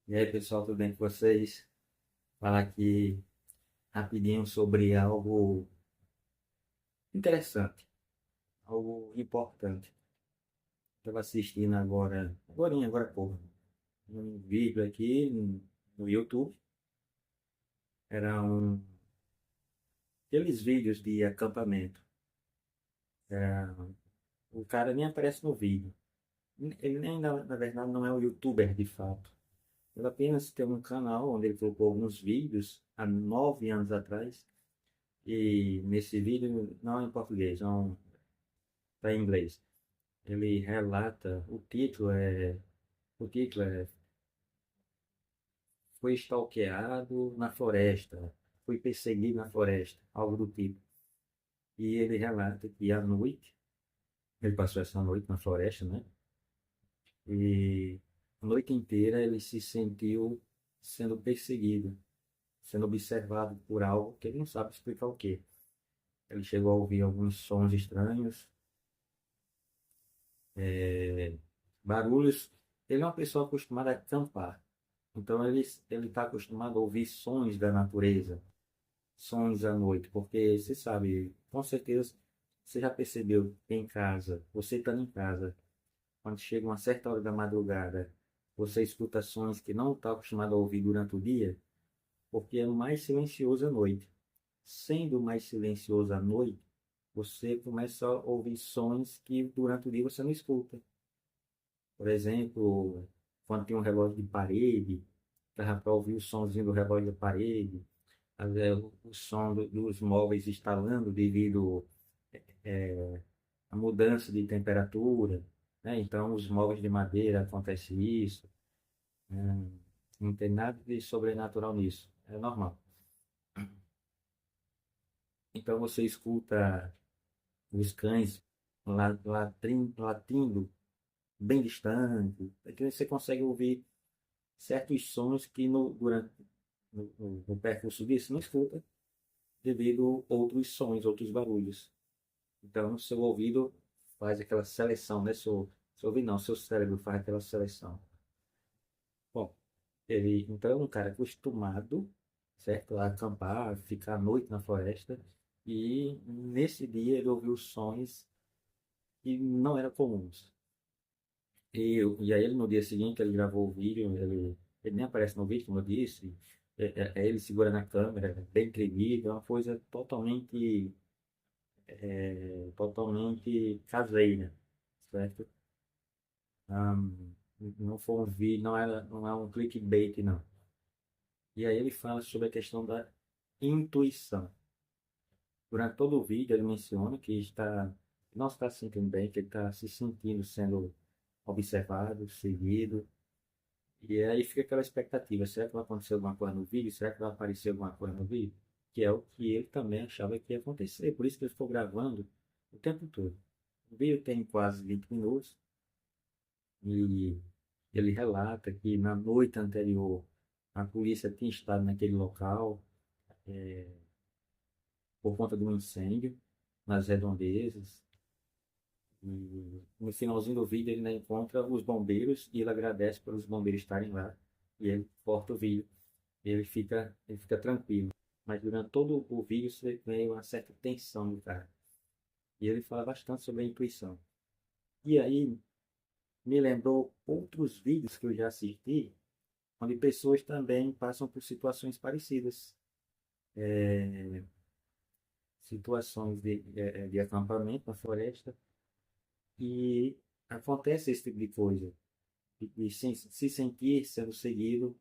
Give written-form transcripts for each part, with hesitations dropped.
E aí, pessoal, tudo bem com vocês? Falar aqui rapidinho sobre algo interessante, algo importante. Estava assistindo agora há pouco, um vídeo aqui no YouTube. Era aqueles vídeos de acampamento. Era, o cara nem aparece no vídeo. Ele nem, na verdade, não é um YouTuber de fato. Ele apenas tem um canal onde ele colocou alguns vídeos há 9 anos atrás. E nesse vídeo, não é em português, não está em inglês. Ele relata, o título é Foi stalkeado na floresta, foi perseguido na floresta, algo do tipo. E ele relata que à noite, ele passou essa noite na floresta, né? E a noite inteira ele se sentiu sendo perseguido, sendo observado por algo que ele não sabe explicar o que. Ele chegou a ouvir alguns sons estranhos, barulhos. Ele é uma pessoa acostumada a acampar. Então ele está acostumado a ouvir sons da natureza, sons à noite, porque você sabe, com certeza você já percebeu que em casa, você estando em casa, quando chega uma certa hora da madrugada, você escuta sons que não está acostumado a ouvir durante o dia, porque é mais silencioso à noite. Sendo mais silencioso à noite, você começa a ouvir sons que durante o dia você não escuta. Por exemplo, quando tem um relógio de parede, dá para ouvir o somzinho do relógio da parede, o som dos móveis instalando devido à mudança de temperatura, né? Então, os móveis de madeira acontece isso, né? Não tem nada de sobrenatural nisso, é normal. Então, você escuta os cães latindo bem distante, é que você consegue ouvir certos sons que no percurso disso não escuta devido a outros sons, outros barulhos. Então, seu ouvido faz aquela seleção, né? Seu ouvido não, seu cérebro faz aquela seleção. Bom, ele então é um cara acostumado, certo? A acampar, ficar à noite na floresta. E nesse dia ele ouviu sons que não eram comuns. E aí ele no dia seguinte ele gravou o vídeo, ele nem aparece no vídeo, como eu disse. Ele segura na câmera, é bem tremido, é uma coisa totalmente caseira, certo? Ahm, não foi um vídeo, não é um clickbait, não. E aí ele fala sobre a questão da intuição. Durante todo o vídeo ele menciona que não está se sentindo bem, que ele está se sentindo sendo observado, seguido. E aí fica aquela expectativa, será que vai acontecer alguma coisa no vídeo? Será que vai aparecer alguma coisa no vídeo? Que é o que ele também achava que ia acontecer, por isso que ele ficou gravando o tempo todo. O vídeo tem quase 20 minutos, e ele relata que na noite anterior a polícia tinha estado naquele local por conta de um incêndio nas redondezas. E no finalzinho do vídeo ele ainda encontra os bombeiros e ele agradece pelos bombeiros estarem lá. E ele corta o vídeo e ele fica tranquilo. Mas durante todo o vídeo você vê uma certa tensão do cara. E ele fala bastante sobre a intuição. E aí me lembrou outros vídeos que eu já assisti onde pessoas também passam por situações parecidas, situações de acampamento na floresta, e acontece esse tipo de coisa, de se sentir sendo seguido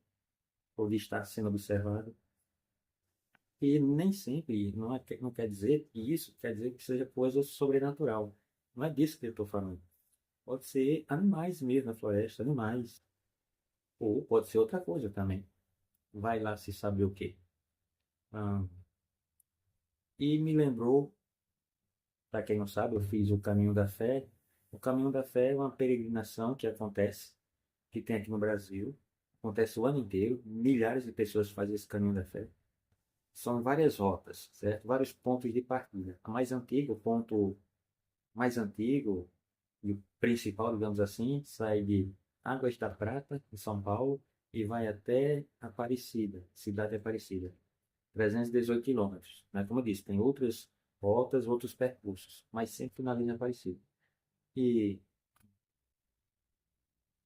ou de estar sendo observado. E nem sempre, não quer dizer que isso quer dizer que seja coisa sobrenatural. Não é disso que eu estou falando. Pode ser animais mesmo na floresta, animais. Ou pode ser outra coisa também. Vai lá se saber o quê. Ah, e me lembrou, para quem não sabe, eu fiz o Caminho da Fé. O Caminho da Fé é uma peregrinação que acontece, que tem aqui no Brasil. Acontece o ano inteiro. Milhares de pessoas fazem esse Caminho da Fé. São várias rotas, certo? Vários pontos de partida. A mais antiga, o ponto mais antigo e o principal, digamos assim, sai de Águas da Prata, em São Paulo, e vai até Aparecida, cidade Aparecida, 318 quilômetros. Né? Como eu disse, tem outras rotas, outros percursos, mas sempre na linha Aparecida. E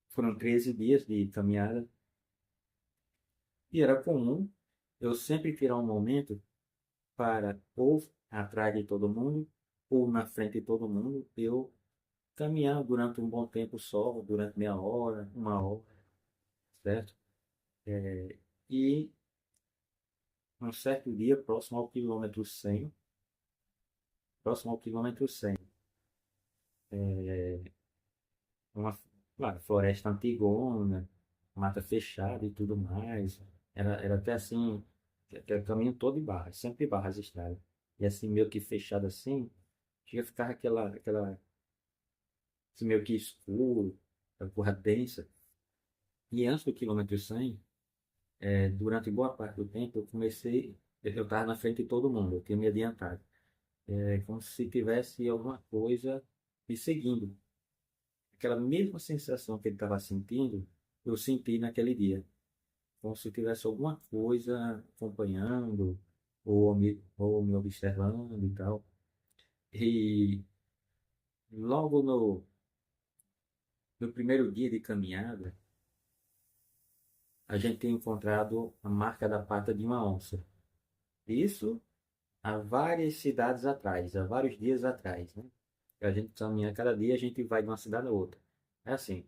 foram 13 dias de caminhada e era comum eu sempre tirar um momento para ou atrás de todo mundo ou na frente de todo mundo, eu caminhar durante um bom tempo só, durante meia hora, uma hora, certo? E um certo dia, próximo ao quilômetro 100, uma, claro, floresta antigona, mata fechada e tudo mais. Era até assim, aquele caminho todo de barras, sempre barras estradas. E assim, meio que fechado assim, chega a ficar assim, meio que escuro, aquela porra densa. E antes do quilômetro 100, durante boa parte do tempo, eu estava na frente de todo mundo, eu tinha me adiantado. É como se tivesse alguma coisa me seguindo. Aquela mesma sensação que ele estava sentindo, eu senti naquele dia. Como se tivesse alguma coisa acompanhando ou me observando e tal. E logo no primeiro dia de caminhada, a gente tinha encontrado a marca da pata de uma onça. Isso há várias cidades atrás, há vários dias atrás, né? A gente caminha cada dia, a gente vai de uma cidade a outra. É assim,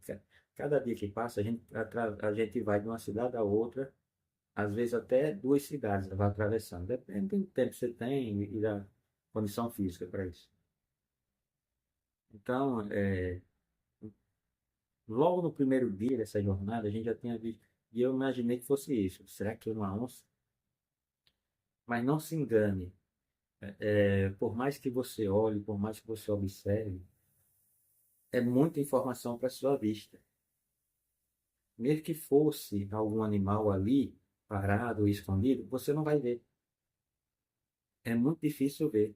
cada dia que passa, a gente vai de uma cidade a outra, às vezes até duas cidades, vai atravessando. Depende do tempo que você tem e da condição física para isso. Então, logo no primeiro dia dessa jornada, a gente já tinha visto, e eu imaginei que fosse isso. Será que é uma onça? Mas não se engane, por mais que você olhe, por mais que você observe, é muita informação para sua vista. Mesmo que fosse algum animal ali, parado ou escondido, você não vai ver. É muito difícil ver,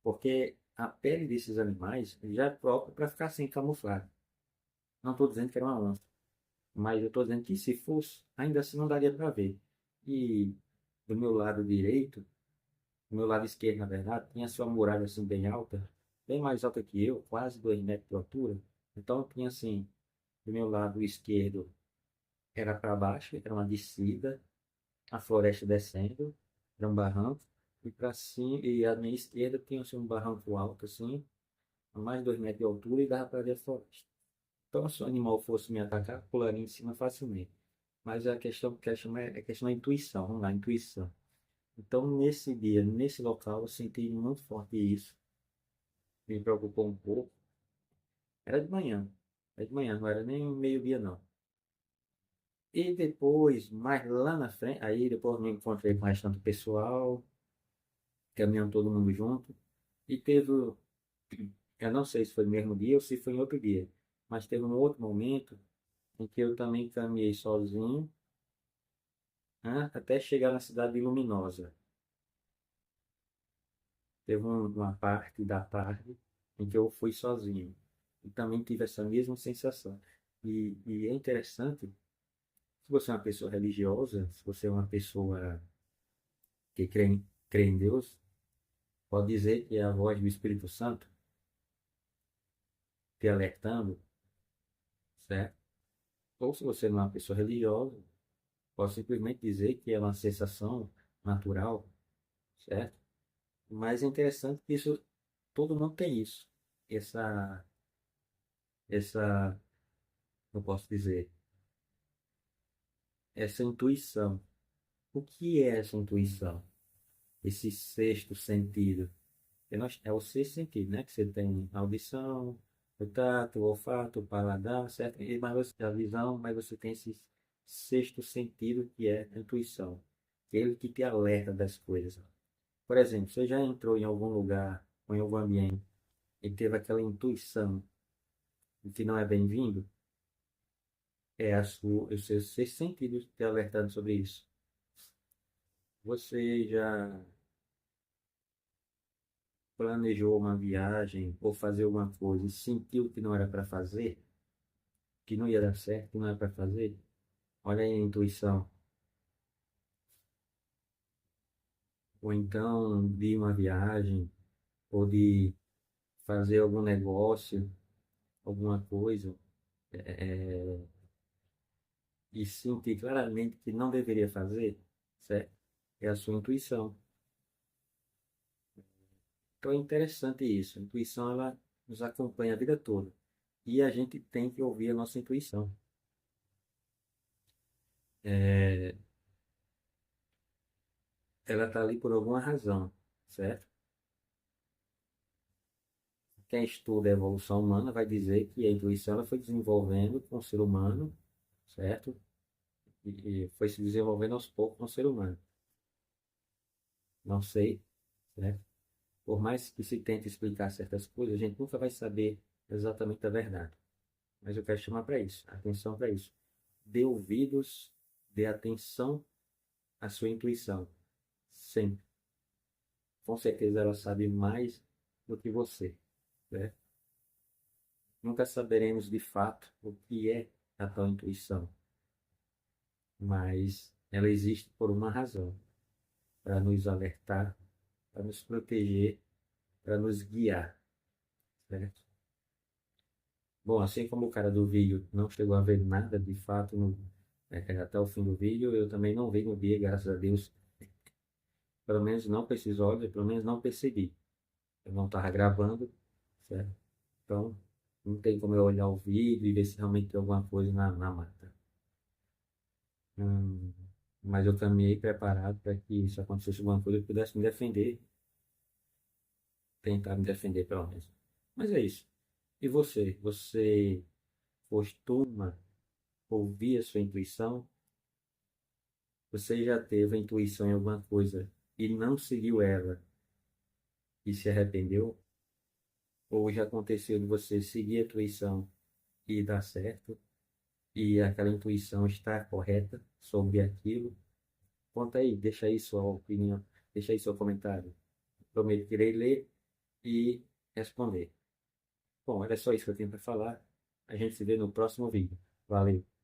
porque a pele desses animais já é própria para ficar assim camuflada. Não estou dizendo que era uma onça, mas eu estou dizendo que se fosse, ainda assim não daria para ver. E do meu lado direito, do meu lado esquerdo, na verdade, tinha sua muralha assim bem alta, bem mais alta que eu, quase 2 metros de altura. Então tinha assim, do meu lado esquerdo era para baixo, era uma descida, a floresta descendo, era um barranco, e para cima, e à minha esquerda tinha assim, um barranco alto assim, a mais de 2 metros de altura e dava para ver a floresta. Então, se o animal fosse me atacar, pularia em cima facilmente. Mas a questão que eu chamo é a questão da intuição, vamos lá, intuição. Então, nesse dia, nesse local, eu senti muito forte isso, me preocupou um pouco. Era de manhã, não era nem meio-dia, não. E depois, mais lá na frente, aí depois me encontrei com o restante do pessoal, caminhando todo mundo junto. E teve, eu não sei se foi no mesmo dia ou se foi em outro dia, mas teve um outro momento em que eu também caminhei sozinho, né, até chegar na cidade de Luminosa. Teve uma parte da tarde em que eu fui sozinho e também tive essa mesma sensação. E é interessante, se você é uma pessoa religiosa, se você é uma pessoa que crê em Deus, pode dizer que é a voz do Espírito Santo te alertando, certo? Ou se você não é uma pessoa religiosa, pode simplesmente dizer que é uma sensação natural, certo? Mas é interessante que isso, todo mundo tem isso. Essa, eu posso dizer, essa intuição. O que é essa intuição? Esse sexto sentido? É o sexto sentido, né? Que você tem a audição, o tato, o olfato, o paladar, certo? A visão, mas você tem esse sexto sentido que é a intuição. Ele que te alerta das coisas. Por exemplo, você já entrou em algum lugar ou em algum ambiente e teve aquela intuição de que não é bem-vindo? É o seu sexto sentido te alertando sobre isso. Você já planejou uma viagem ou fazer alguma coisa e sentiu que não era para fazer, que não ia dar certo, que não era para fazer? Olha aí a intuição. Ou então de uma viagem, ou de fazer algum negócio, alguma coisa, é, e sentir claramente que não deveria fazer, certo? É a sua intuição. Então é interessante isso. A intuição, ela nos acompanha a vida toda. E a gente tem que ouvir a nossa intuição. É, ela está ali por alguma razão, certo? Quem estuda a evolução humana vai dizer que a intuição ela foi desenvolvendo com o ser humano, certo? E foi se desenvolvendo aos poucos com o ser humano. Não sei, certo? Por mais que se tente explicar certas coisas, a gente nunca vai saber exatamente a verdade. Mas eu quero chamar para isso, atenção para isso. Dê ouvidos, dê atenção à sua intuição. Sempre. Com certeza ela sabe mais do que você, né? Nunca saberemos de fato o que é a tua intuição, mas ela existe por uma razão, para nos alertar, para nos proteger, para nos guiar, certo? Bom, assim como o cara do vídeo não chegou a ver nada de fato até o fim do vídeo, eu também não vi no dia, graças a Deus. Pelo menos não com esses olhos, pelo menos não percebi. Eu não estava gravando, certo? Então, não tem como eu olhar o vídeo e ver se realmente tem alguma coisa na mata. Hum, mas eu caminhei preparado para que se acontecesse alguma coisa eu pudesse me defender, tentar me defender pelo menos. Mas é isso. E você? Você costuma ouvir a sua intuição? Você já teve a intuição em alguma coisa e não seguiu ela e se arrependeu? Ou já aconteceu de você seguir a intuição e dar certo e aquela intuição está correta sobre aquilo? Conta aí, deixa aí sua opinião, deixa aí seu comentário. Prometo que irei ler e responder. Bom, era só isso que eu tinha para falar. A gente se vê no próximo vídeo. Valeu!